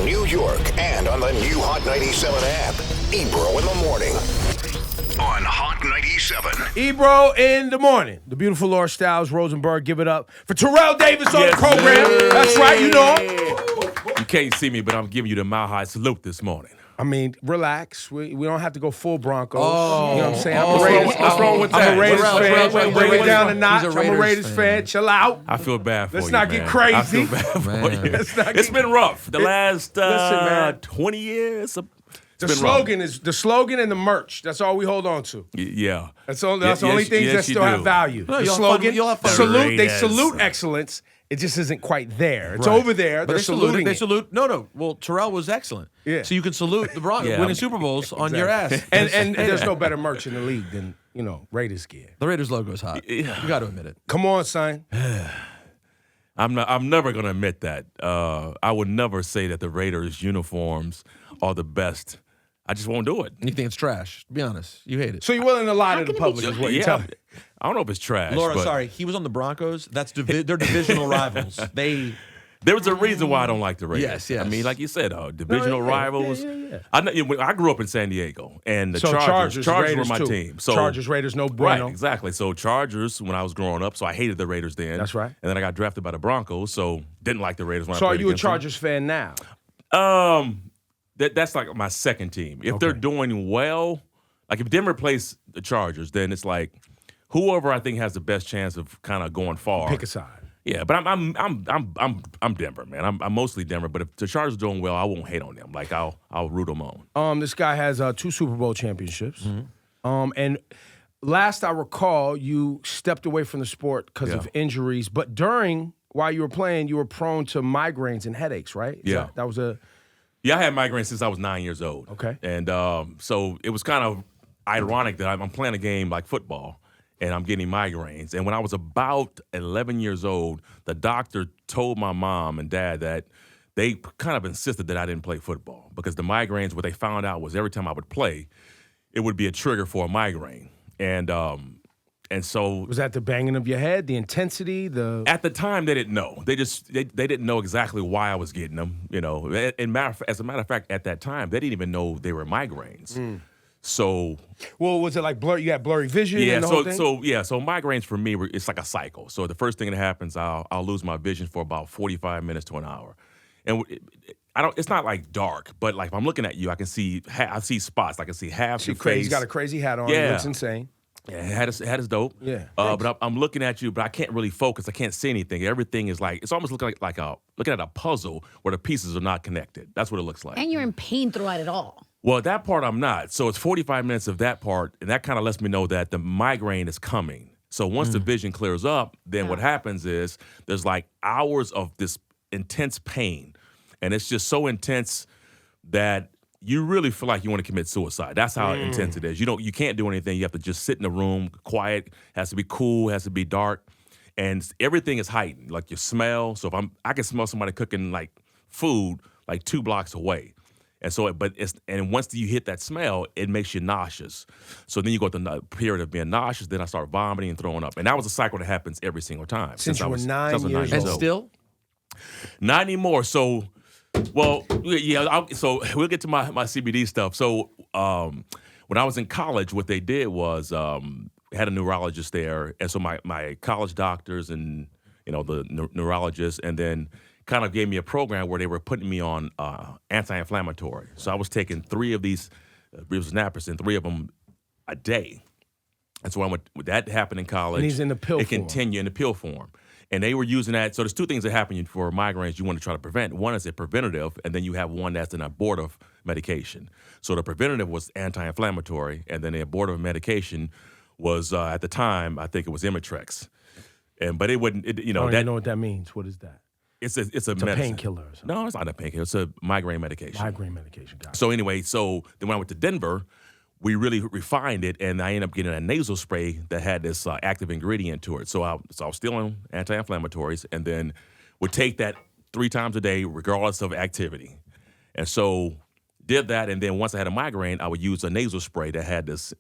New York, and on the new Hot 97 app. Ebro in the morning on Hot 97. Ebro in the morning. The beautiful Laura Stiles Rosenberg. Give it up for Terrell Davis on the program. That's right, you know him. You can't see me, but I'm giving you the mile high salute this morning. I mean, relax. We don't have to go full Broncos. Oh. You know what I'm saying? I'm a Raiders, what's wrong with that? I'm a Raiders fan. Wait, Bring it down a He's notch. a I'm a Raiders Raiders fan. Chill out. I feel bad for Let's you, not man. get crazy. I feel bad for you. Let's not It's get- been rough. The last Listen, man. 20 years. The slogan is the slogan and the merch. That's all we hold on to. Yeah. That's the only things that still have value. No, The you'll have slogan, fun- you'll have fun. salute. They Raiders. salute excellence. It just isn't quite there. It's Right. over there. But They're they salute. saluting They it. salute. No. Well, Terrell was excellent. Yeah. So you can salute the Broncos Yeah. winning Super Bowls on your ass. And there's no better merch in the league than Raiders gear. The Raiders logo is hot. Yeah. You got to admit it. Come on, son. I'm never going to admit that. I would never say that the Raiders uniforms are the best. I just won't do it. And you think it's trash. Be honest. You hate it. So you're willing to lie to the public is what you're telling me. I don't know if it's trash. Laura, but sorry. He was on the Broncos. They're divisional rivals. There was a reason why I don't like the Raiders. Yes. I mean, like you said, divisional rivals. Yeah. I grew up in San Diego, and the So Chargers were Raiders my too. team. So Chargers, Raiders, no bueno. Right, exactly. So Chargers when I was growing up, so I hated the Raiders then. That's right. And then I got drafted by the Broncos, so didn't like the Raiders when So I are played you a against them. Chargers fan now? That's like my second team. If they're doing well, like if Denver plays the Chargers, then it's like whoever I think has the best chance of kind of going far. Pick a side. Yeah, but I'm Denver, man. I'm mostly Denver. But if the Chargers are doing well, I won't hate on them. Like I'll root them on. This guy has 2 Super Bowl championships. And last I recall, you stepped away from the sport because of injuries. But while you were playing, you were prone to migraines and headaches, right? Yeah. That was a... Yeah, I had migraines since I was 9 years old. Okay. And so it was kind of ironic that I'm playing a game like football and I'm getting migraines. And when I was about 11 years old, the doctor told my mom and dad that they kind of insisted that I didn't play football because the migraines, what they found out was every time I would play, it would be a trigger for a migraine. And so Was that the banging of your head, the intensity, the... at the time, they didn't know. They didn't know exactly why I was getting them. You know, as a matter of fact, at that time, they didn't even know they were migraines. So, Well, was it like blur? You had blurry vision yeah. and the whole thing? So migraines for me, it's like a cycle. So the first thing that happens, I'll lose my vision for about 45 minutes to an hour, and it's not like dark, but like if I'm looking at you, I can see I see spots. I can see half your face. He's got a crazy hat on. Yeah. He looks insane. Yeah, hat is dope. Yeah. But I'm looking at you, but I can't really focus. I can't see anything. Everything is like it's almost looking like looking at a puzzle where the pieces are not connected. That's what it looks like. And you're in pain throughout it all. Well, that part I'm not. So it's 45 minutes of that part, and that kind of lets me know that the migraine is coming. So once the vision clears up, then what happens is there's like hours of this intense pain, and it's just so intense that you really feel like you want to commit suicide. That's how intense it is. You can't do anything. You have to just sit in the room, quiet. Has to be cool. Has to be dark, and everything is heightened. Like your smell. So if I can smell somebody cooking like food like 2 blocks away, and so once you hit that smell, it makes you nauseous. So then you go through the period of being nauseous. Then I start vomiting and throwing up, and that was a cycle that happens every single time Since you were 9 I was years And old. still? Not anymore. So, well, yeah. So we'll get to my CBD stuff. So when I was in college, what they did was had a neurologist there, and so my college doctors and the neurologist, and then kind of gave me a program where they were putting me on anti-inflammatory. So I was taking 3 of these naproxen, 3 of them a day. And so that happened in college. And he's in the pill It form. continued in the pill form. And they were using that. So there's 2 things that happen for migraines you want to try to prevent. One is a preventative, and then you have one that's an abortive medication. So the preventative was anti-inflammatory, and then the abortive medication was, at the time, I think it was Imitrex. But it wouldn't, I don't even know what that means. What is that? It's a It's a medicine. painkiller or something. No, it's not a painkiller. It's a migraine medication. Migraine medication. Got it. So anyway, then when I went to Denver, we really refined it, and I ended up getting a nasal spray that had this active ingredient to it. So I was still on anti-inflammatories, and then would take that 3 times a day, regardless of activity. And so did that, and then once I had a migraine, I would use a nasal spray that had this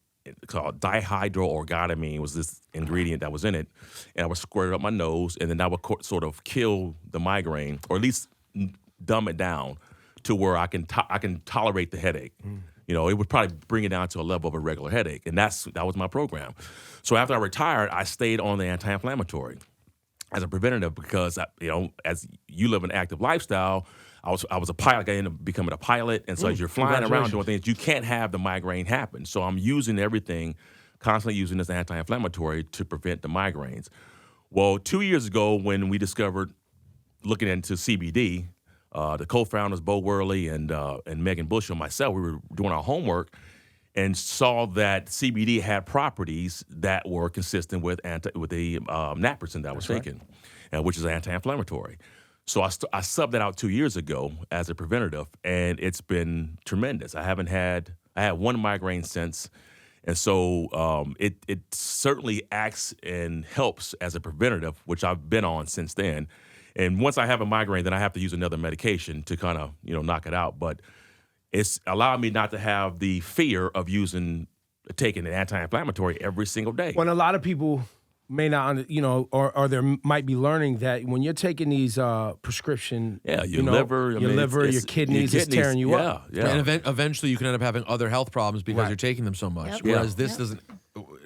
called dihydroorgodamine was this ingredient that was in it, and I would squirt it up my nose, and then that would sort of kill the migraine, or at least dumb it down to where I can tolerate the headache. You know, it would probably bring it down to a level of a regular headache, and that was my program. So after I retired, I stayed on the anti-inflammatory as a preventative because, you know, as you live an active lifestyle, I was a pilot. I ended up becoming a pilot, and so as you're flying around doing things, you can't have the migraine happen. So I'm using everything, constantly using this anti-inflammatory to prevent the migraines. Well, 2 years ago, when we discovered looking into CBD, the co-founders Bo Worley and Megan Bush and myself, we were doing our homework and saw that CBD had properties that were consistent with the naproxen that I was taking, which is anti-inflammatory. So I subbed that out 2 years ago as a preventative, and it's been tremendous. I had one migraine since, and so it certainly acts and helps as a preventative, which I've been on since then. And once I have a migraine, then I have to use another medication to kind of, you know, knock it out. But it's allowed me not to have the fear of taking an anti-inflammatory every single day. When a lot of people may not, you know, or they might be learning that when you're taking these prescription, your liver, your kidneys is tearing you up. Yeah. And eventually you can end up having other health problems because you're taking them so much. Yep. Whereas this doesn't.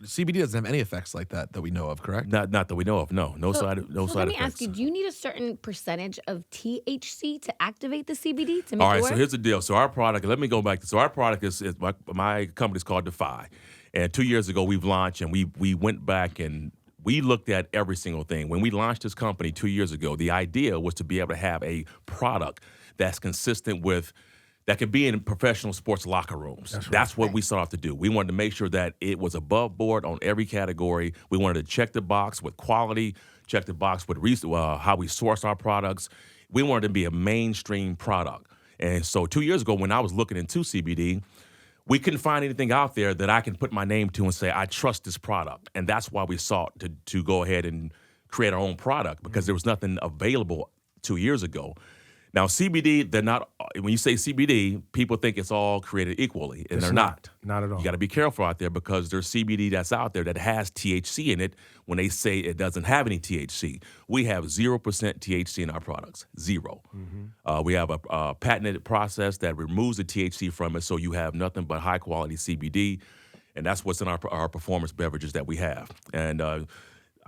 CBD doesn't have any effects like that we know of, correct? Not that we know of. No side Let me effects. ask you: do you need a certain percentage of THC to activate the CBD to make All it right, work? so here's the deal. So our product, let me go back. So our product is my company's called Defy. And 2 years ago, we've launched, and we went back and we looked at every single thing. When we launched this company 2 years ago, the idea was to be able to have a product that's consistent with, that could be in professional sports locker rooms. That's what we sought out to do. We wanted to make sure that it was above board on every category. We wanted to check the box with quality, check the box with how we source our products. We wanted to be a mainstream product. And so 2 years ago, when I was looking into CBD, we couldn't find anything out there that I can put my name to and say, I trust this product. And that's why we sought to go ahead and create our own product, because there was nothing available 2 years ago. Now, CBD, they're not, when you say CBD, people think it's all created equally, and they're not. Not at all. You got to be careful out there, because there's CBD that's out there that has THC in it when they say it doesn't have any THC. We have 0% THC in our products, 0. We have a patented process that removes the THC from it, so you have nothing but high-quality CBD, and that's what's in our performance beverages that we have. And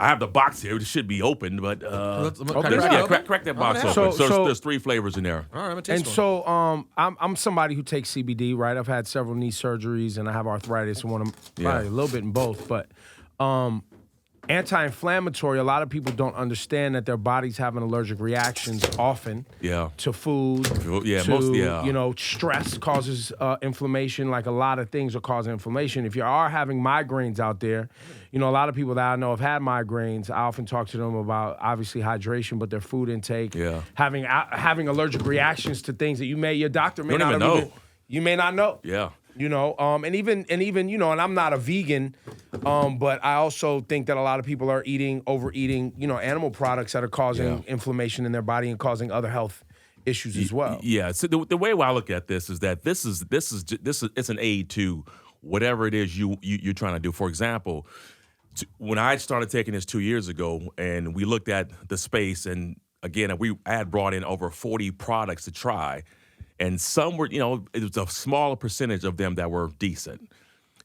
I have the box here. It should be open, but crack that box open. So there's 3 flavors in there. All right, I'm gonna taste And so I'm somebody who takes CBD, right? I've had several knee surgeries and I have arthritis and probably a little bit in both, but anti-inflammatory, a lot of people don't understand that their body's having allergic reactions often to food, you know, stress causes inflammation. Like a lot of things are causing inflammation. If you are having migraines out there, you know, a lot of people that I know have had migraines, I often talk to them about obviously hydration, but their food intake, having allergic reactions to things that your doctor may not know. You may not know. Yeah. You know, and even you know, and I'm not a vegan, but I also think that a lot of people are overeating, you know, animal products that are causing inflammation in their body and causing other health issues as well. Yeah. So the way I look at this is that this is it's an aid to whatever it is you're trying to do. For example, when I started taking this 2 years ago, and we looked at the space, and again, I had brought in over 40 products to try. And some were, you know, it was a smaller percentage of them that were decent.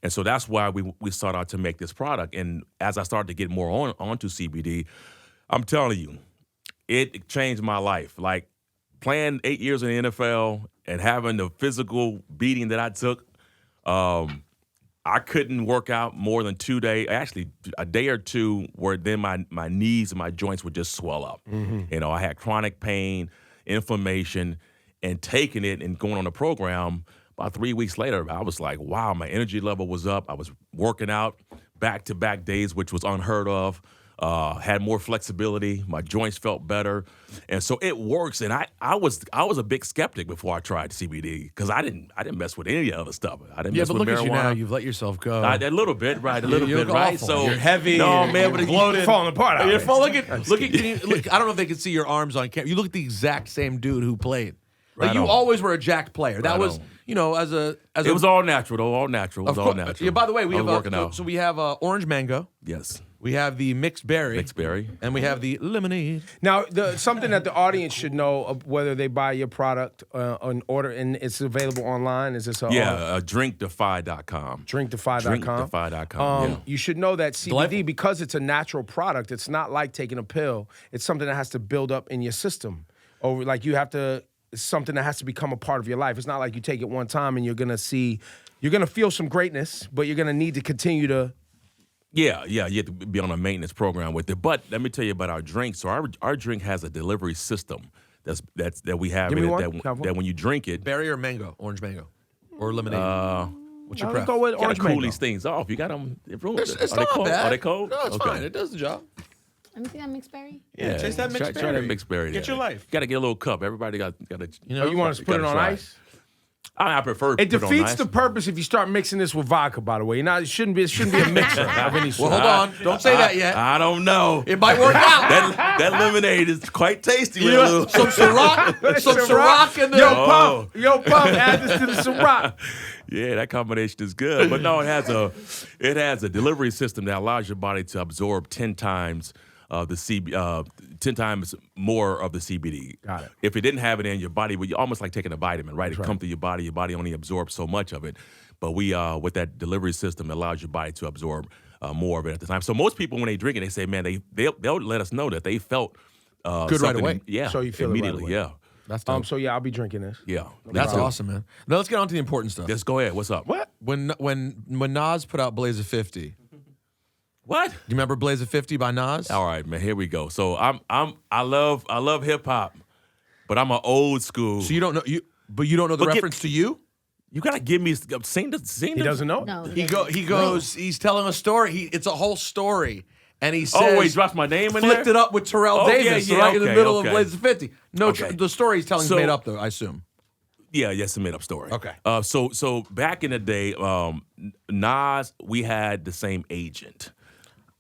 And so that's why we sought out to make this product. And as I started to get more onto CBD, I'm telling you, it changed my life. Like playing 8 years in the NFL and having the physical beating that I took, I couldn't work out more than 2 days, actually a day or two, where then my knees and my joints would just swell up. You know, I had chronic pain, inflammation, and taking it and going on the program. About 3 weeks later, I was like, wow, my energy level was up. I was working out back-to-back days, which was unheard of. Had more flexibility. My joints felt better. And so it works. And I was a big skeptic before I tried CBD, because I didn't mess with any other stuff. I didn't mess with marijuana. Look at you now. You've let yourself go. A little bit, right? A little you bit, look right? awful. So you're heavy. No, man, but You're falling apart. Look at. I don't know if they can see your arms on camera. You look at the exact same dude who played. Like Right you on. always were a jacked player. That Right was, on. you know, as It was all natural, though. All natural. It was of all course- natural. Yeah. By the way, we I have was working out. so we have orange mango. Yes. We have the mixed berry. Mixed berry. And we have the lemonade. Now, something that the audience should know of whether they buy your product on order and it's available online. Is this drinkdefy.com. drinkdefy.com? Drinkdefy.com. Yeah. You should know that CBD, because it's a natural product, it's not like taking a pill. It's something that has to build up in your system. Or like you have to, it's something that has to become a part of your life. It's not like you take it one time and you're going to feel some greatness, but you're going to need to continue to. Yeah, you have to be on a maintenance program with it. But let me tell you about our drink. So our drink has a delivery system that we have Give in me it one. that when you drink it, Berry or mango? Orange mango. Or lemonade. What's your Let's pref? go with you gotta orange cool mango. these things off. You got them. It's Are they not cold? bad. Are they cold? No, it's Okay. fine. It does the job. Let me see that mixed berry. Yeah, taste that mixed try berry. that mixed berry. Get there. your life. Got to get a little cup. Everybody got to. You Oh, you want us to put it on ice? I prefer. It put on defeats ice. the purpose if you start mixing this with vodka, by the way. It shouldn't be a mixer of any sort. Well, hold on. Don't say that yet. I don't know. It might work out. That lemonade is quite tasty. You know, some Ciroc, some Ciroc in there. Yo, Puff, add this to the Ciroc. Yeah, that combination is good. But no, it has a delivery system that allows your body to absorb 10 times the 10 times more of the CBD. Got it. If it didn't have it in your body, would almost like taking a vitamin, right? It comes through your body only absorbs so much of it. But we with that delivery system, it allows your body to absorb more of it at the time. So most people, when they drink it, they say, man, they'll let us know that they felt Good right away. Yeah, So you feel it right immediately. away. Yeah, That's dope. So yeah, I'll be drinking this. yeah. That's Me too. awesome, man. Now let's get on to the important stuff. Just go ahead. What's up? What? When Nas put out Blaze of 50, What? you remember Blaze of 50 by Nas? All right, man. Here we go. So I love hip hop, but I'm an old school. So you don't know you don't know the But reference to you? You gotta give me sing the. He doesn't know? No. He goes. He's telling a story. It's a whole story, and he says, Oh, he drops my name in there. flipped it up with Terrell Oh, yeah, Davis yeah, right in the okay, middle okay. of Blaze of 50. No, Okay. the story he's telling is So- made up though. I assume. Yeah, it's a made up story. Okay. So back in the day, Nas, we had the same agent.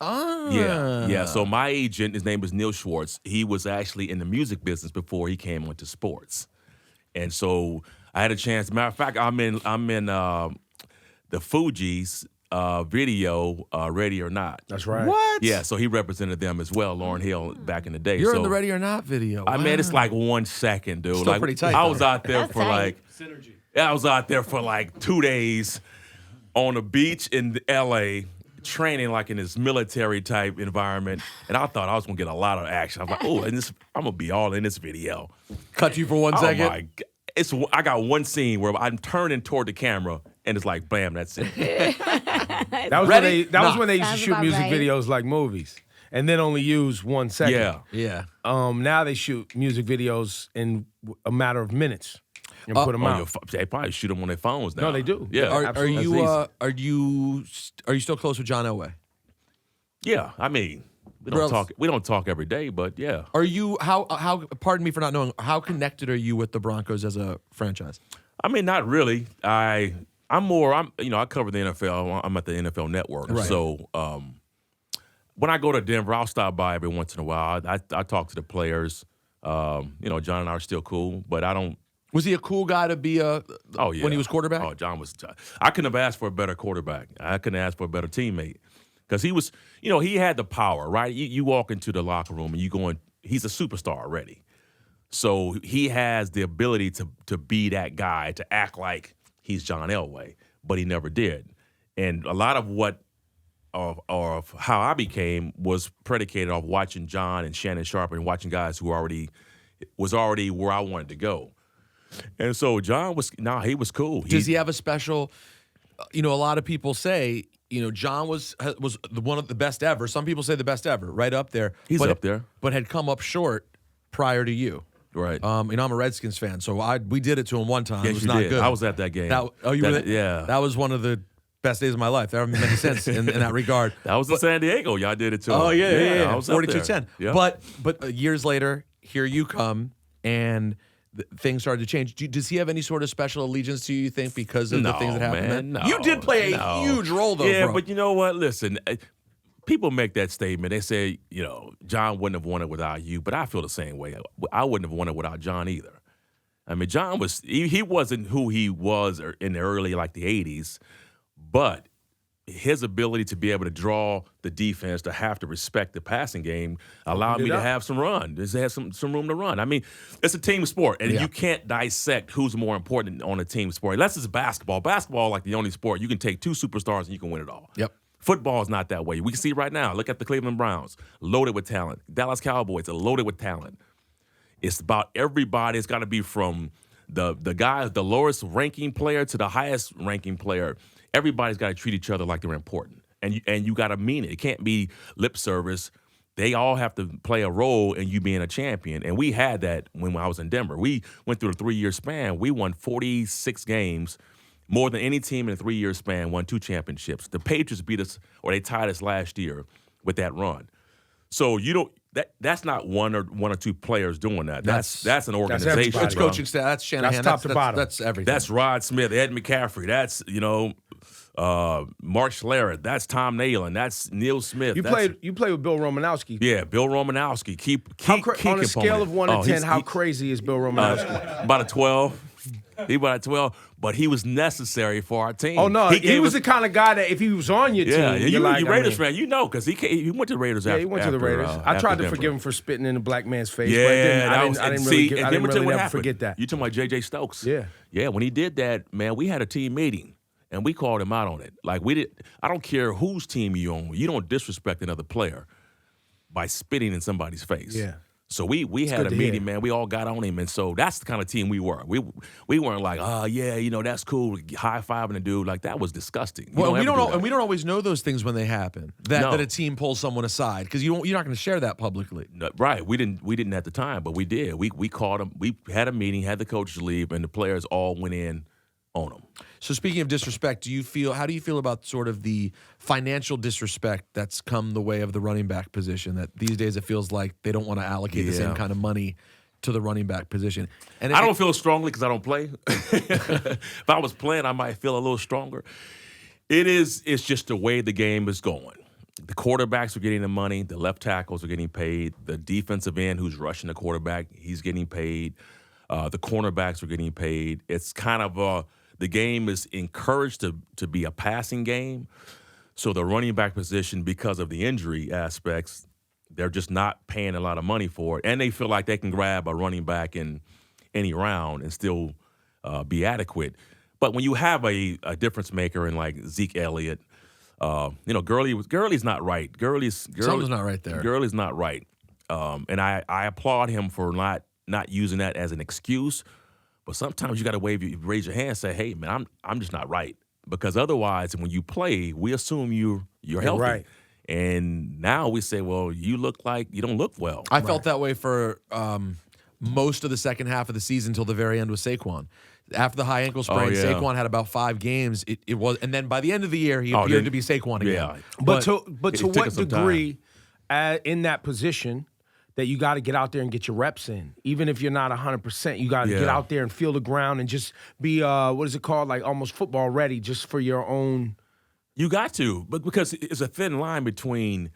Ah. Yeah. So my agent, his name was Neil Schwartz. He was actually in the music business before he came into sports, and so I had a chance. Matter of fact, I'm in the Fugees video, Ready or Not. That's right. What? Yeah, so he represented them as well, Lauryn Hill, back in the day. You're so, in the Ready or Not video. I mean, it's Wow. like 1 second, dude. Still like, pretty tight, I though. was out there That's for tight. like synergy. Yeah, I was out there for like 2 days on the beach in LA, training like in this military type environment, and I thought I was gonna get a lot of action. I was like, oh, and I'm gonna be all in this video. Cut you for 1 second. Oh my God. I got one scene where I'm turning toward the camera, and it's like, bam, that's it. That was Ready? when they used to Sounds shoot about music right. videos like movies, and then only use 1 second. Yeah. Yeah. Now they shoot music videos in a matter of minutes and put them On out. your they probably shoot them on their phones now. No, they do. Yeah. Are absolutely. you That's are you still close with John Elway? Yeah. I mean, we Bro. don't talk. We don't talk every day, but yeah. Are you how? Pardon me for not knowing. How connected are you with the Broncos as a franchise? I mean, not really. I cover the NFL. I'm at the NFL Network. Right. So when I go to Denver, I'll stop by every once in a while. I talk to the players. John and I are still cool, but I don't. Was he a cool guy to be Oh yeah. when he was quarterback? Oh, John was. I couldn't have asked for a better quarterback. I couldn't ask for a better teammate because he was. He had the power, right? You walk into the locker room and you going. He's a superstar already, so he has the ability to be that guy, to act like he's John Elway, but he never did. And a lot of what of how I became was predicated off watching John and Shannon Sharp and watching guys who was already where I wanted to go. And so John he was cool. Does he have a special? A lot of people say John was one of the best ever. Some people say the best ever, right up there. He's up there, but had come up short prior to you. right? I'm a Redskins fan, so we did it to him one time. Yes, it was you not did. good. I was at that game. You were there? Yeah. That was one of the best days of my life. That doesn't make any sense in that regard. That was in San Diego. Y'all did it too. Oh yeah. I was up there. 42-10. Yeah. But years later, here you come, and things started to change. Does he have any sort of special allegiance to you? You think because of the things that happened? Man, then? You did play a huge role, though. Yeah, bro. but you know what? Listen, people make that statement. They say, John wouldn't have won it without you, but I feel the same way. I wouldn't have won it without John either. I mean, John he wasn't who he was in the early, like the 80s, but his ability to be able to draw the defense, to have to respect the passing game, allowed me to have some run. Just have some room to run. I mean, it's a team sport, and you can't dissect who's more important on a team sport. Unless it's basketball. Basketball, like the only sport, you can take two superstars and you can win it all. Yep. Football is not that way. We can see right now. Look at the Cleveland Browns, loaded with talent. Dallas Cowboys are loaded with talent. It's about everybody. It's got to be from the guy, the lowest ranking player to the highest ranking player. Everybody's got to treat each other like they're important, and you got to mean it. It can't be lip service. They all have to play a role in you being a champion, and we had that when I was in Denver. We went through a 3-year span. We won 46 games, more than any team in a 3-year span. Won 2 championships. The Patriots beat us, or they tied us last year with that run. So you don't. That's not one or two players doing that. That's an organization. That's coaching staff. That's Shanahan. That's top to bottom. That's everything. That's Rod Smith, Ed McCaffrey. That's Mark Schlereth. That's Tom Nalen. That's Neil Smith. You played with Bill Romanowski. Yeah, Bill Romanowski. Key on a scale of 1 to 10, how crazy is Bill Romanowski? About a 12. He about a 12, but he was necessary for our team. Oh no, he was the kind of guy that if he was on your team, you Raiders fan, you know, because he went to the Raiders. Yeah, he went to the Raiders. I tried to forgive him for spitting in the black man's face. Yeah, but I didn't really forget that. You talking about J.J. Stokes? Yeah, when he did that, man, we had a team meeting. And we called him out on it. Like, I don't care whose team you on. You don't disrespect another player by spitting in somebody's face. Yeah. So we had a meeting, man. We all got on him. And so that's the kind of team we were. We weren't like, that's cool, high-fiving a dude. Like, that was disgusting. Well, we don't always know those things when they happen, that a team pulls someone aside, because you're not going to share that publicly. No, right. We didn't at the time, but we did. We called him. We had a meeting, had the coaches leave, and the players all went in on him. So speaking of disrespect, how do you feel about sort of the financial disrespect that's come the way of the running back position, that these days it feels like they don't want to allocate the same kind of money to the running back position? And I don't feel strongly because I don't play. If I was playing, I might feel a little stronger. It's just the way the game is going. The quarterbacks are getting the money. The left tackles are getting paid. The defensive end who's rushing the quarterback, he's getting paid. The cornerbacks are getting paid. It's kind of the game is encouraged to be a passing game. So the running back position, because of the injury aspects, they're just not paying a lot of money for it. And they feel like they can grab a running back in any round and still be adequate. But when you have a difference maker in like Zeke Elliott, Gurley's not right. Something's not right there. Gurley's not right. And I applaud him for not using that as an excuse. But sometimes you got to raise your hand and say, hey, man, I'm just not right. Because otherwise, when you play, we assume you're healthy. Right. And now we say, well, you look like you don't look well. I felt that way for most of the second half of the season until the very end with Saquon. After the high ankle sprain, Saquon had about 5 games. It was, and then by the end of the year, he appeared to be Saquon again. Yeah. But to what degree in that position that you got to get out there and get your reps in. Even if you're not 100%, you got to get out there and feel the ground and just be, what is it called, like almost football ready just for your own. You got to, but because it's a thin line between,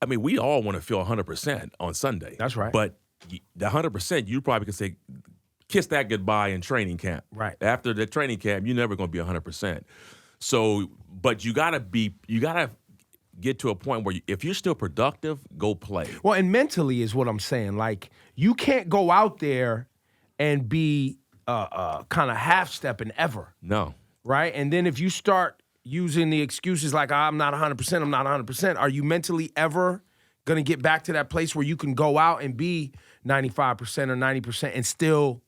I mean, we all want to feel 100% on Sunday. That's right. But the 100%, you probably could say, kiss that goodbye in training camp. Right. After the training camp, you're never going to be 100%. So, but you got to get to a point where if you're still productive, go play. Well, and mentally is what I'm saying. Like, you can't go out there and be kind of half-stepping ever. No. Right? And then if you start using the excuses like, I'm not 100%, I'm not 100%, are you mentally ever going to get back to that place where you can go out and be 95% or 90% and still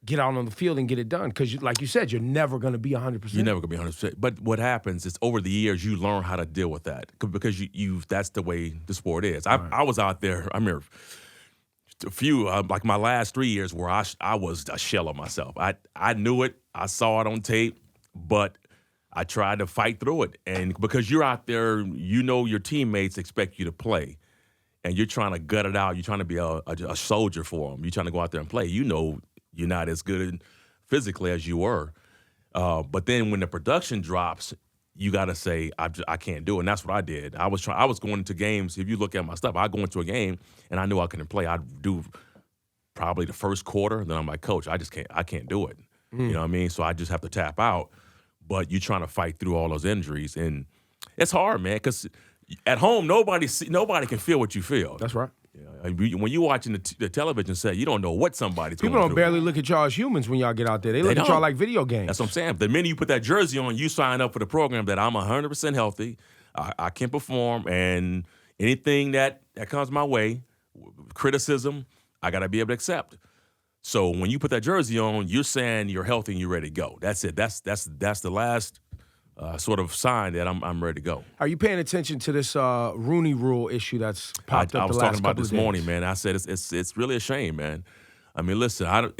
get out on the field and get it done? Because, like you said, you're never going to be 100%. You're never going to be 100%. But what happens is over the years, you learn how to deal with that because you that's the way the sport is. I was out there, I remember a few, like my last 3 years where I was a shell of myself. I knew it. I saw it on tape, but I tried to fight through it. And because you're out there, you know your teammates expect you to play. And you're trying to gut it out. You're trying to be a soldier for them. You're trying to go out there and play. You know you're not as good physically as you were. But then when the production drops, you got to say, I can't do it. And that's what I did. I was going into games. If you look at my stuff, I'd go into a game, and I knew I couldn't play. I'd do probably the first quarter. Then I'm like, Coach, I can't do it. You know what I mean? So I just have to tap out. But you're trying to fight through all those injuries, and it's hard, man, because at home, nobody can feel what you feel. That's right. When you're watching the television set, you don't know what somebody's People going don't through. barely look at y'all as humans when y'all get out there. They look at y'all like video games. That's what I'm saying. The minute you put that jersey on, you sign up for the program that I'm 100% healthy, I can perform, and anything that comes my way, criticism, I got to be able to accept. So when you put that jersey on, you're saying you're healthy and you're ready to go. That's it. That's the last sort of sign that I'm ready to go. Are you paying attention to this Rooney Rule issue that's popped up I was the last talking about couple this of days? morning, man. I said it's really a shame, man. I mean, listen,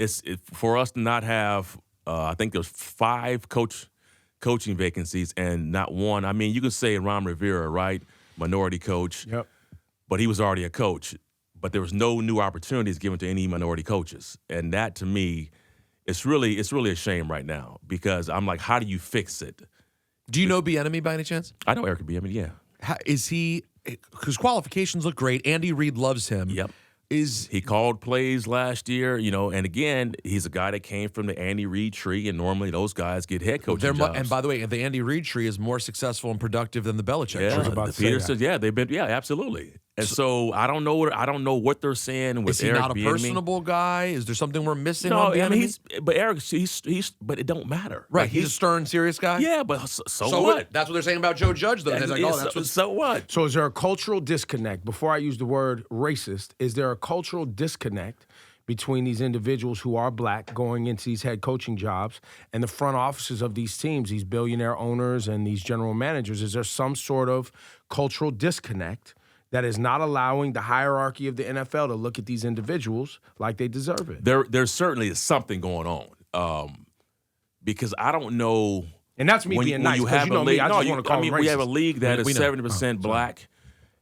for us to not have, I think there's 5 coaching vacancies and not one. I mean, you can say Ron Rivera, right? Minority coach. Yep. But he was already a coach. But there was no new opportunities given to any minority coaches. And that, to me, it's really a shame right now because I'm like, how do you fix it? Do you know Bieniemy by any chance? I know Eric Bieniemy, yeah. Is he – because qualifications look great. Andy Reid loves him. Yep. He called plays last year, and again, he's a guy that came from the Andy Reid tree, and normally those guys get head coaching jobs. And by the way, the Andy Reid tree is more successful and productive than the Belichick yeah, tree. the Petersons, yeah, they've been, yeah, absolutely. And so I don't know what they're saying with Eric. Is he not a Bieniemy. personable guy? Is there something we're missing? No, on I mean Eric, but it don't matter. Right, Like, he's a stern, serious guy. Yeah, but so what? what? That's what they're saying about Joe Judge, though. It's like, So what? So is there a cultural disconnect? Before I use the word racist, is there a cultural disconnect between these individuals who are black going into these head coaching jobs and the front offices of these teams, these billionaire owners and these general managers? Is there some sort of cultural disconnect that is not allowing the hierarchy of the NFL to look at these individuals like they deserve it? There certainly is something going on because I don't know. And that's me being nice, because you know me, I just want to call them racist. We have a league that is 70% black,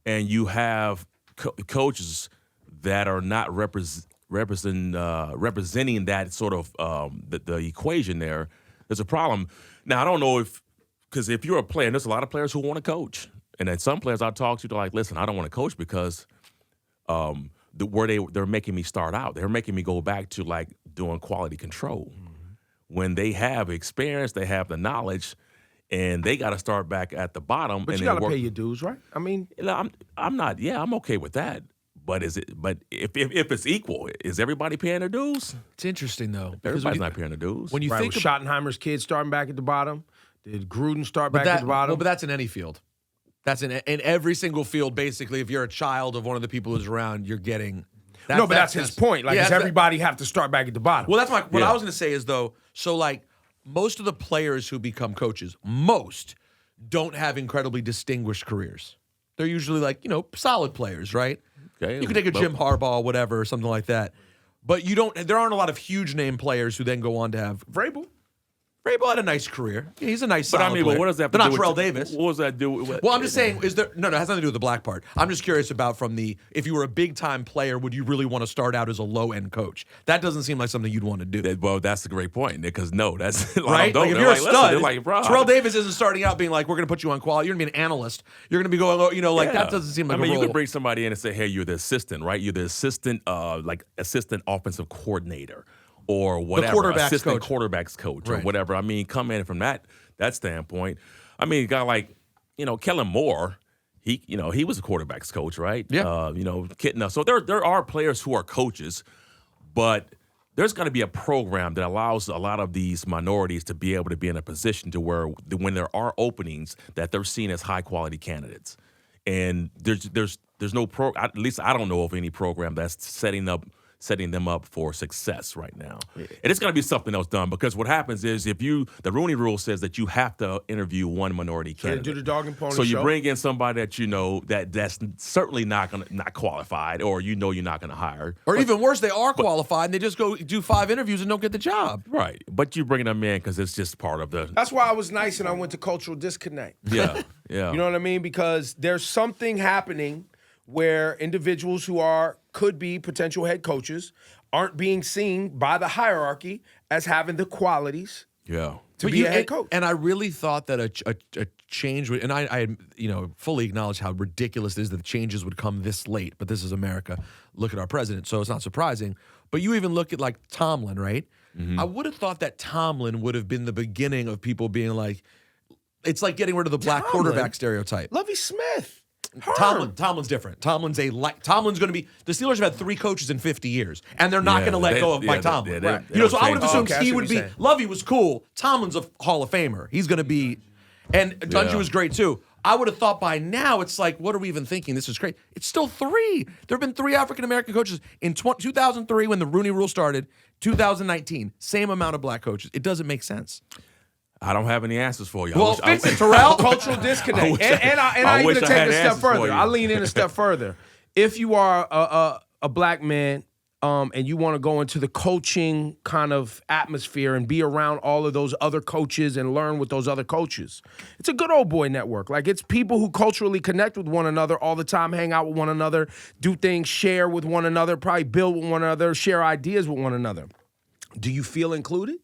and you have coaches that are not representing that sort of the equation there. There's a problem. Now, I don't know because if you're a player, and there's a lot of players who want to coach. And then some players I talk to, they're like, listen, I don't want to coach because they're making me start out. They're making me go back to like doing quality control. Mm-hmm. When they have experience, they have the knowledge, and they got to start back at the bottom. But and you got to pay your dues, right? I mean, I'm not. Yeah, I'm okay with that. But But if it's equal, is everybody paying their dues? It's interesting though. Everybody's not paying their dues. When you right, think was Schottenheimer's kids starting back at the bottom? Did Gruden start back at the bottom? Well, but that's in any field. That's in every single field, basically. If you're a child of one of the people who's around, you're getting. That's his point. Like, does everybody have to start back at the bottom? Well, that's what I was going to say is, though, so, like, most of the players who become coaches, don't have incredibly distinguished careers. They're usually, like, solid players, right? Okay, you can take a Jim Harbaugh, whatever, or something like that. But there aren't a lot of huge name players who then go on to have. Vrabel had a nice career. Yeah, he's a nice solid But I mean, player. what does that have They're to not do Terrell with Davis. What does that do with? Well, I'm just saying, it has nothing to do with the black part. I'm just curious about if you were a big-time player, would you really want to start out as a low-end coach? That doesn't seem like something you'd want to do. Well, that's a great point, because that's right. Like, if you're a stud, like, Terrell Davis isn't starting out being like, we're going to put you on quality. You're going to be an analyst. You're going to be going, that doesn't seem like a role. You could bring somebody in and say, hey, you're the assistant, right? You're the assistant, assistant offensive coordinator or whatever. Assistant quarterback's coach or whatever. I mean, come in from that standpoint. I mean, a guy like, Kellen Moore, he was a quarterback's coach, right? Yeah. So there are players who are coaches, but there's going to be a program that allows a lot of these minorities to be able to be in a position to where when there are openings that they're seen as high quality candidates. And there's no at least I don't know of any program that's setting them up for success right now. And it's going to be something else done, because what happens is the Rooney Rule says that you have to interview one minority candidate. Do the dog and pony So you show. bring in somebody that that's certainly not qualified, or you're not going to hire. Or even worse, they are qualified and they just go do 5 interviews and don't get the job. Right. But you bring them in because it's just part of the. That's why I was nice and I went to cultural disconnect. Yeah. Yeah. You know what I mean? Because there's something happening where individuals who could be potential head coaches aren't being seen by the hierarchy as having the qualities to be a head coach. And I really thought that a change would, and I fully acknowledge how ridiculous it is that the changes would come this late, but this is America. Look at our president, so it's not surprising. But you even look at like Tomlin, right? I would have thought that Tomlin would have been the beginning of people being like, it's like getting rid of the black quarterback stereotype. Lovie Smith. Tomlin's different. Tomlin's going to be. The Steelers have had 3 coaches in 50 years, and they're not going to let go of Mike Tomlin. So I would have assumed Steve would be. Lovie was cool. Tomlin's a Hall of Famer. He's going to be, and Dungy was great too. I would have thought by now it's like, what are we even thinking? This is great. It's still 3. There have been 3 African American coaches in 2003 when the Rooney Rule started. 2019, same amount of black coaches. It doesn't make sense. I don't have any answers for you. Well, fix it, Terrell. Cultural disconnect. And I even take it a step further. I lean in a step further. If you are a black man and you want to go into the coaching kind of atmosphere and be around all of those other coaches and learn with those other coaches, it's a good old boy network. Like, it's people who culturally connect with one another all the time, hang out with one another, do things, share with one another, probably build with one another, share ideas with one another. Do you feel included?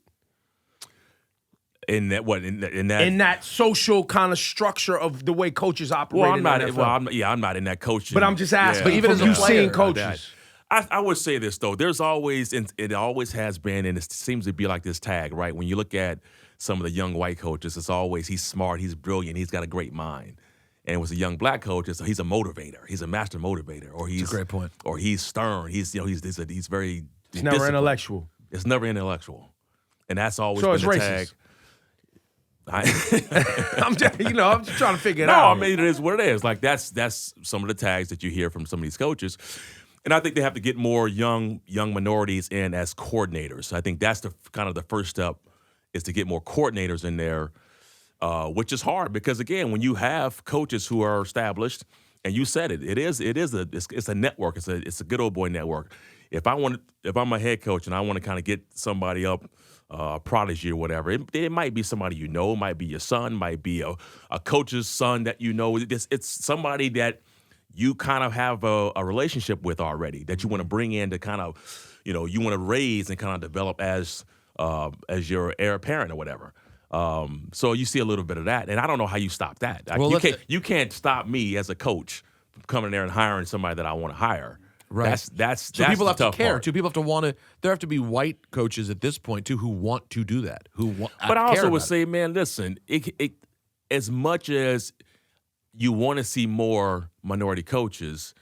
In that social kind of structure of the way coaches operate. Well, I'm not in that coaching. But I'm just asking. But even as a player, seeing coaches, I would say this though. There's always, and it always has been, and it seems to be like this tag, right? When you look at some of the young white coaches, it's always he's smart, he's brilliant, he's got a great mind. And with a young black coach, he's a motivator, he's a master motivator, or he's That's a great point. Or he's stern. He's very. It's never intellectual. It's never intellectual, and that's always So been it's the racist. tag. I'm just trying to figure it out. No, I mean, it is what it is. Like, that's some of the tags that you hear from some of these coaches. And I think they have to get more young minorities in as coordinators. I think that's the kind of the first step, is to get more coordinators in there, which is hard because, again, when you have coaches who are established, and you said it's a network. It's a good old boy network. If I'm a head coach and I want to kind of get somebody up, prodigy or whatever, it might be somebody you know, might be your son, might be a coach's son that you know. It's somebody that you kind of have a relationship with already, that you want to bring in to kind of, you want to raise and kind of develop as your heir apparent or whatever. So you see a little bit of that, and I don't know how you stop that. Like, you can't stop me as a coach from coming in there and hiring somebody that I want to hire. Right. That's people have to care. Part. People have to want to. There have to be white coaches at this point too who want to do that. But I also would say, man, listen. It as much as you want to see more minority coaches,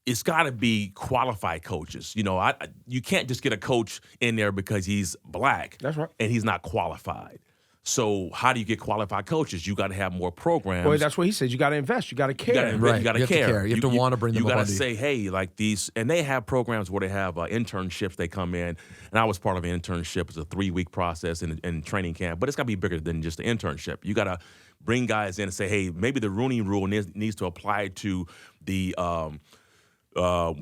it's got to be qualified coaches. You can't just get a coach in there because he's black. That's right. And he's not qualified. So how do you get qualified coaches? You got to have more programs. Well, that's what he said. You got to invest. You got to care. You got to care. You have to want to bring them up. You got on to say, hey, like these, and they have programs where they have internships. They come in, and I was part of an internship. It's a 3-week process in training camp, but it's got to be bigger than just the internship. You got to bring guys in and say, hey, maybe the Rooney Rule needs to apply to the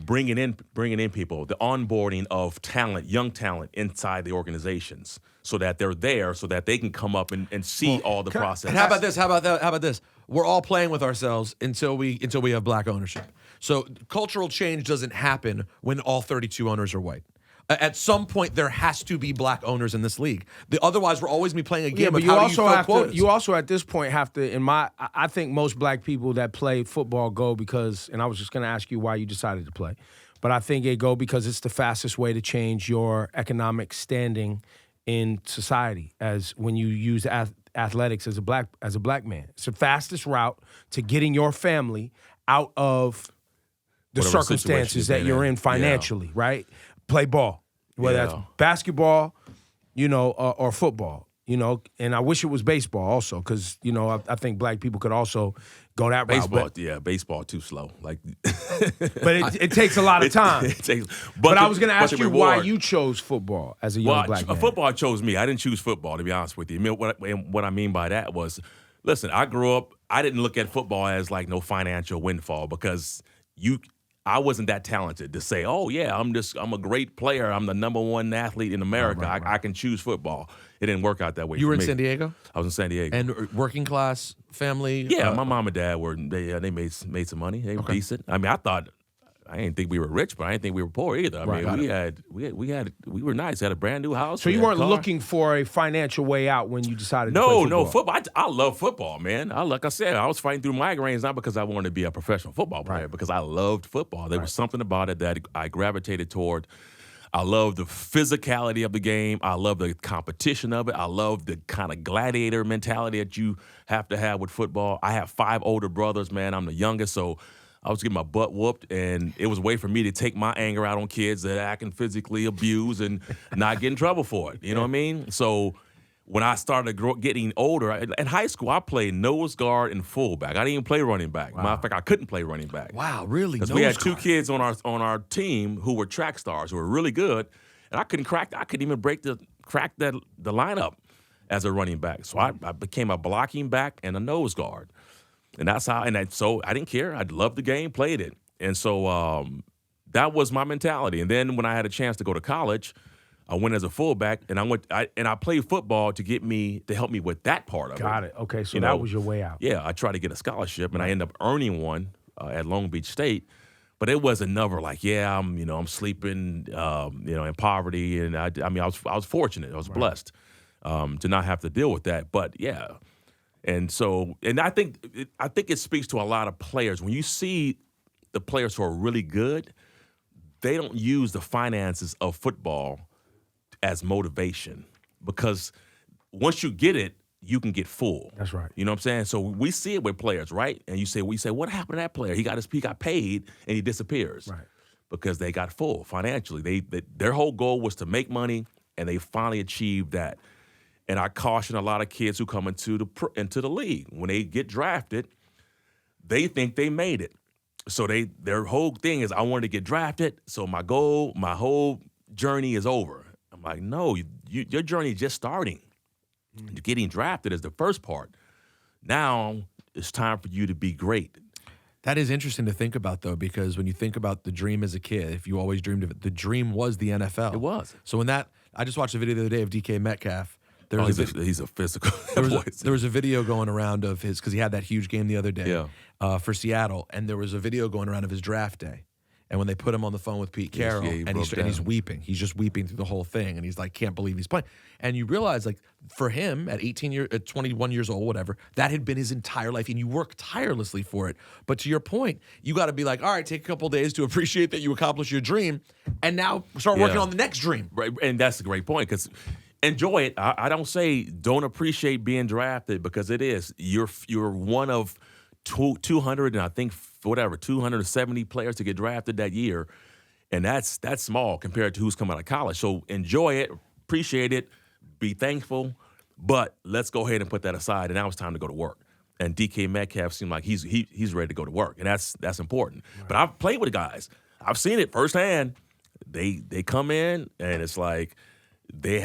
bringing in people, the onboarding of talent, young talent inside the organizations, so that they're there, so that they can come up and see all the process. And how about this? How about that? How about this? We're all playing with ourselves until we have black ownership. So cultural change doesn't happen when all 32 owners are white. At some point, there has to be black owners in this league. Otherwise, we'll always be playing a game of how do you fill quotas. You also, at this point, have to, I think most black people that play football go because, and I was just going to ask you why you decided to play, but I think they go because it's the fastest way to change your economic standing in society, as when you use athletics as a black man. It's the fastest route to getting your family out of the Whatever circumstances that you're in financially, right? Play ball, whether that's basketball, or football, and I wish it was baseball also, because, I think black people could also go that route. Baseball too slow. Like, but it takes a lot of time. But I was going to ask you why you chose football as a young black man. Football chose me. I didn't choose football, to be honest with you. What I mean by that was, listen, I grew up, I didn't look at football as like no financial windfall, because I wasn't that talented to say, oh yeah, I'm a great player. I'm the number one athlete in America. Right. I can choose football. It didn't work out that way. You were in San Diego? I was in San Diego. And working class family? Yeah, my mom and dad they made some money. They were decent. I mean, I didn't think we were rich, but I didn't think we were poor either. I mean, we were nice. We had a brand new house. So you weren't looking for a financial way out when you decided to play football? No, football. I love football, man. Like I said, I was fighting through migraines not because I wanted to be a professional football player, because I loved football. There was something about it that I gravitated toward. I love the physicality of the game. I love the competition of it. I love the kind of gladiator mentality that you have to have with football. I have 5 older brothers, man. I'm the youngest, so I was getting my butt whooped, and it was a way for me to take my anger out on kids that I can physically abuse and not get in trouble for it. You know what I mean? So when I started getting older, in high school, I played nose guard and fullback. I didn't even play running back. Matter of fact, I couldn't play running back. Wow, really? Because we had 2 kids on our team who were track stars, who were really good, and I couldn't even crack the lineup as a running back. So I became a blocking back and a nose guard. And that's how, so I didn't care. I loved the game, played it. And so that was my mentality. And then when I had a chance to go to college, I went as a fullback, and I played football to help me with that part of it. Got it. Okay, so that was your way out. Yeah, I tried to get a scholarship, and I ended up earning one at Long Beach State. But it was another I'm sleeping, in poverty, and I was fortunate. I was blessed to not have to deal with that. But yeah. And so, I think it speaks to a lot of players. When you see the players who are really good, they don't use the finances of football as motivation, because once you get it, you can get full. That's right. You know what I'm saying? So we see it with players, right? And we say, what happened to that player? He got paid and he disappears. Right. Because they got full financially. Their whole goal was to make money, and they finally achieved that. And I caution a lot of kids who come into the league. When they get drafted, they think they made it. So their whole thing is, I wanted to get drafted, so my whole journey is over. I'm like, no, your journey is just starting. Getting drafted is the first part. Now it's time for you to be great. That is interesting to think about, though, because when you think about the dream as a kid, if you always dreamed of it, the dream was the NFL. It was. So I just watched a video the other day of DK Metcalf. He's a physical. There was a video going around of his, because he had that huge game the other day for Seattle, and there was a video going around of his draft day. And when they put him on the phone with Pete Carroll, and he's weeping. He's just weeping through the whole thing, and he's like, can't believe he's playing. And you realize, like, for him at 21 years old, whatever, that had been his entire life, and you work tirelessly for it. But to your point, you got to be like, all right, take a couple days to appreciate that you accomplished your dream, and now start working on the next dream. Right, and that's a great point, because enjoy it. I don't say don't appreciate being drafted, because it is. You're one of 200 and I think 270 players to get drafted that year, and that's small compared to who's coming out of college. So enjoy it, appreciate it, be thankful, but let's go ahead and put that aside. And now it's time to go to work. And DK Metcalf seemed like he's ready to go to work, and that's important. Right. But I've played with guys. I've seen it firsthand. They come in, and it's like they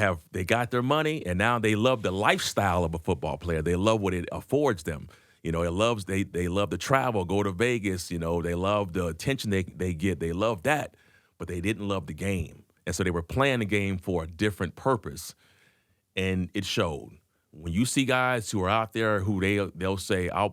got their money, and now they love the lifestyle of a football player. They love what it affords them. You know, they love to travel, go to Vegas. You know, they love the attention they get. They love that, but they didn't love the game, and so they were playing the game for a different purpose, and it showed. When you see guys who are out there who they'll say, I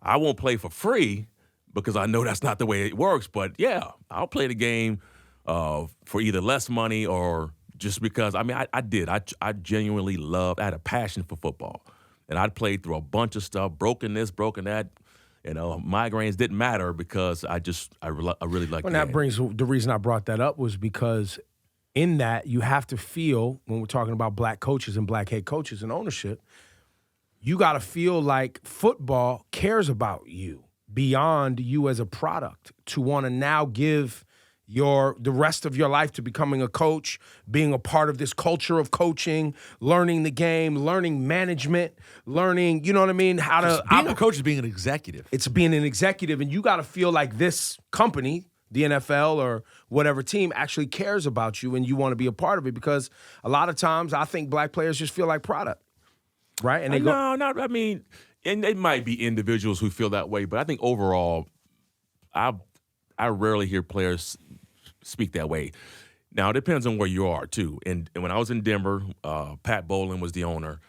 won't play for free because I know that's not the way it works, but yeah, I'll play the game for either less money or just because. I mean, I genuinely loved. I had a passion for football. And I'd played through a bunch of stuff, broken this, broken that. You know, migraines didn't matter because I really liked it. That brings the reason I brought that up was because in that you have to feel, when we're talking about black coaches and black head coaches and ownership, you got to feel like football cares about you beyond you as a product, to want to now give the rest of your life to becoming a coach, being a part of this culture of coaching, learning the game, learning management, learning, you know what I mean? Being a coach is being an executive. It's being an executive, and you got to feel like this company, the NFL or whatever team, actually cares about you and you want to be a part of it, because a lot of times I think black players just feel like product, right? And and it might be individuals who feel that way, but I think overall, I rarely hear players speak that way. Now, it depends on where you are, too. And when I was in Denver, Pat Bowlen was the owner,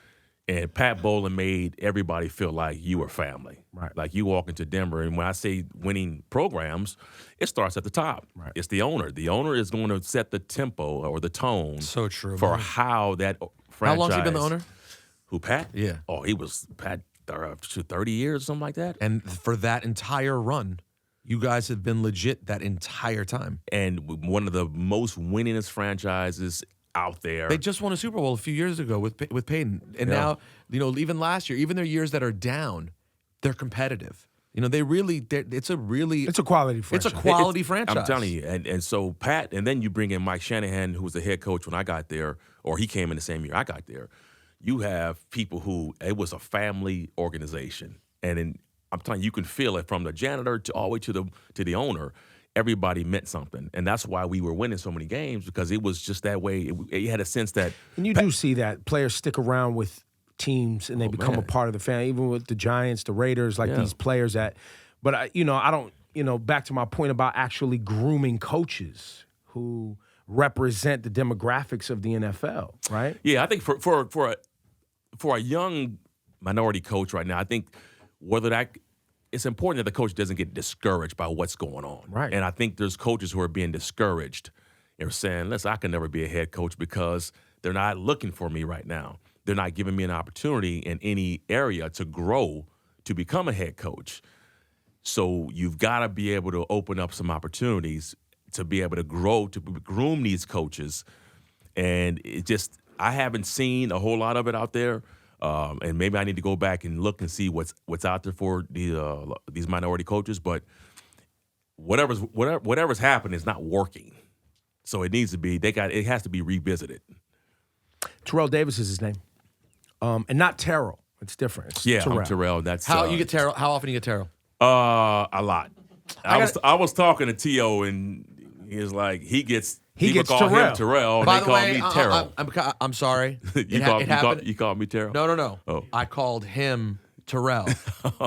and Pat Bowlen made everybody feel like you were family. Right. Like you walk into Denver, and when I say winning programs, it starts at the top. Right. It's the owner. The owner is going to set the tempo or the tone so true, for man. how that franchise. How long has he been the owner? Who, Pat? Yeah. Oh, he was Pat 30 years or something like that. And for that entire run, You guys have been legit that entire time. And one of the most winningest franchises out there. They just won a Super Bowl a few years ago with Peyton. And now, even last year, even their years that are down, they're competitive. It's a quality franchise. It's a quality franchise. I'm telling you. And so Pat, and then you bring in Mike Shanahan, who was the head coach when I got there, or he came in the same year I got there. You have people who, it was a family organization. And I'm telling you, you can feel it from the janitor to all the way to the owner. Everybody meant something. And that's why we were winning so many games, because it was just that way. You had a sense that. And you do see that players stick around with teams and they become a part of the family, even with the Giants, the Raiders, these players that. But, I don't, back to my point about actually grooming coaches who represent the demographics of the NFL, right? Yeah, I think for a young minority coach right now, I think it's important that the coach doesn't get discouraged by what's going on. Right. And I think there's coaches who are being discouraged. They're saying, listen, I can never be a head coach because they're not looking for me right now. They're not giving me an opportunity in any area to grow to become a head coach. So you've got to be able to open up some opportunities to be able to grow, to groom these coaches. And I haven't seen a whole lot of it out there. And maybe I need to go back and look and see what's out there for these minority coaches. But whatever's happened is not working. So it needs to be. It has to be revisited. Terrell Davis is his name, and not Terrell. It's different. It's Terrell. I'm Terrell. That's how you get Terrell. How often do you get Terrell? A lot. I was talking to T.O. and he was like, he gets call him Terrell, and By they the call way, me Terrell. I'm sorry. You called me Terrell? No. Oh. I called him Terrell.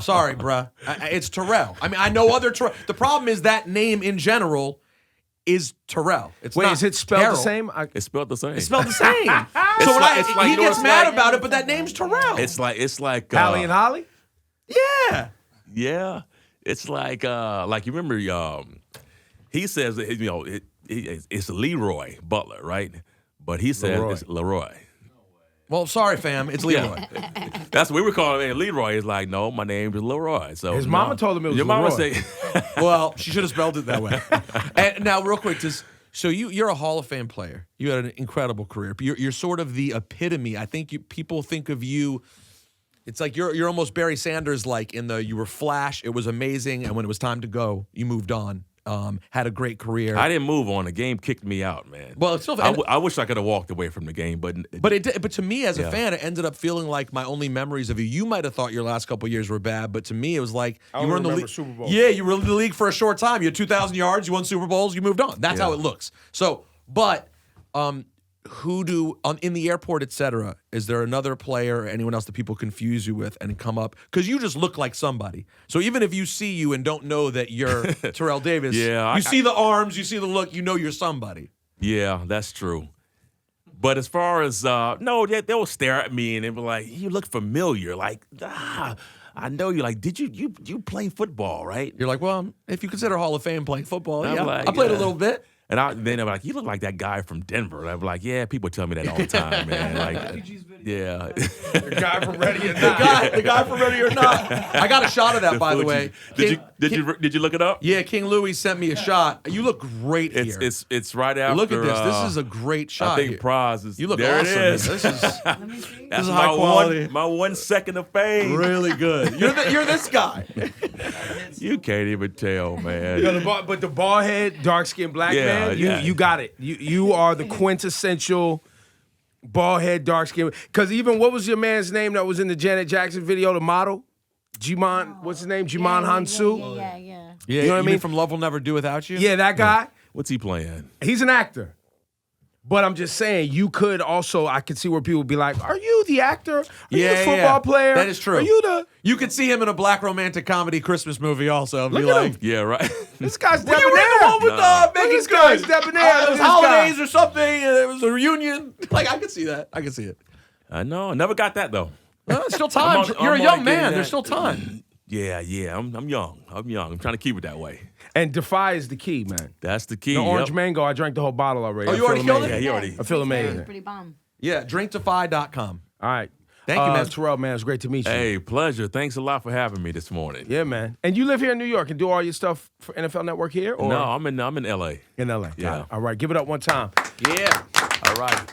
Sorry, bruh. It's Terrell. I mean, I know other Terrell. The problem is that name in general is Terrell. Is it spelled Terrell. the same? It's spelled the same. It's spelled the same. So he gets mad about it, but that name's Terrell. It's like Allie and Holly? Yeah. Yeah. It's like you remember he says that, it's Leroy Butler, right? But he says it's Leroy. Well, sorry, fam. It's Leroy. That's what we were calling him. Leroy is like, no, my name is Leroy. So his mama told him it was your Leroy. Mama say, well, she should have spelled it that way. And now, real quick, so you're a Hall of Fame player. You had an incredible career. You're sort of the epitome. I think people think of you. It's like you're almost Barry Sanders, like you were flash. It was amazing, and when it was time to go, you moved on. Had a great career. I didn't move on. The game kicked me out, man. Well, it's still. I wish I could have walked away from the game, but to me as a fan, it ended up feeling like my only memories of you. You might have thought your last couple of years were bad, but to me, it was like you were in the league. Super Bowl. Yeah, you were in the league for a short time. You had 2,000 yards. You won Super Bowls. You moved on. That's how it looks. So, but in the airport, etc. Is there another player or anyone else that people confuse you with and come up? Because you just look like somebody. So even if you see you and don't know that you're Terrell Davis, you see the arms, you see the look, you know you're somebody. Yeah, that's true. But as far as they'll stare at me and they'll be like, "You look familiar." Like, I know you. Like, did you play football, right? You're like, well, if you consider Hall of Fame playing football, yeah, like, I played a little bit. And then I'm like, you look like that guy from Denver. And I'm like, yeah, people tell me that all the time, man. Like, yeah. The guy from Ready or Not. The guy from Ready or Not. I got a shot of that, by the way. Did you look it up? Yeah, King Louis sent me a shot. You look great here. It's right after. Look at this. This is a great shot. I think Praz is. You look there awesome. It is. This is Let me see. That's high quality. My 1 second of fame. Really good. You're this guy. You can't even tell, man. But the bald head, dark skinned black man, you got it. You are the quintessential bald head, dark skin. Because even what was your man's name that was in the Janet Jackson video, the model? Jimon, what's his name? Jimon Hansu? Yeah. Yeah, you know what I mean? From Love Will Never Do Without You? Yeah, that guy. What's he playing? He's an actor. But I'm just saying, you could also, I could see where people would be like, are you the actor? Are you the football player? That is true. Are you could see him in a black romantic comedy Christmas movie also. Look be at like, him. Yeah, right. This guy's you were in debonair. the one with Megan This guy's debonair. It was holidays or something, and it was a reunion. Like, I could see that. I could see it. I know. I never got that, though. Well, still time. You're a young man. There's still time. Yeah. I'm young. I'm trying to keep it that way. And Defy is the key, man. That's the key. The orange mango, I drank the whole bottle already. Oh, you already killed it? Yeah, he already. I feel amazing. It's pretty bomb. Yeah, drinkdefy.com. All right. Thank you, man. Terrell, man, it's great to meet you. Hey, pleasure. Thanks a lot for having me this morning. Yeah, man. And you live here in New York and do all your stuff for NFL Network here? Or? No, I'm in L.A. In L.A. Yeah. All right, give it up one time. Yeah. All right.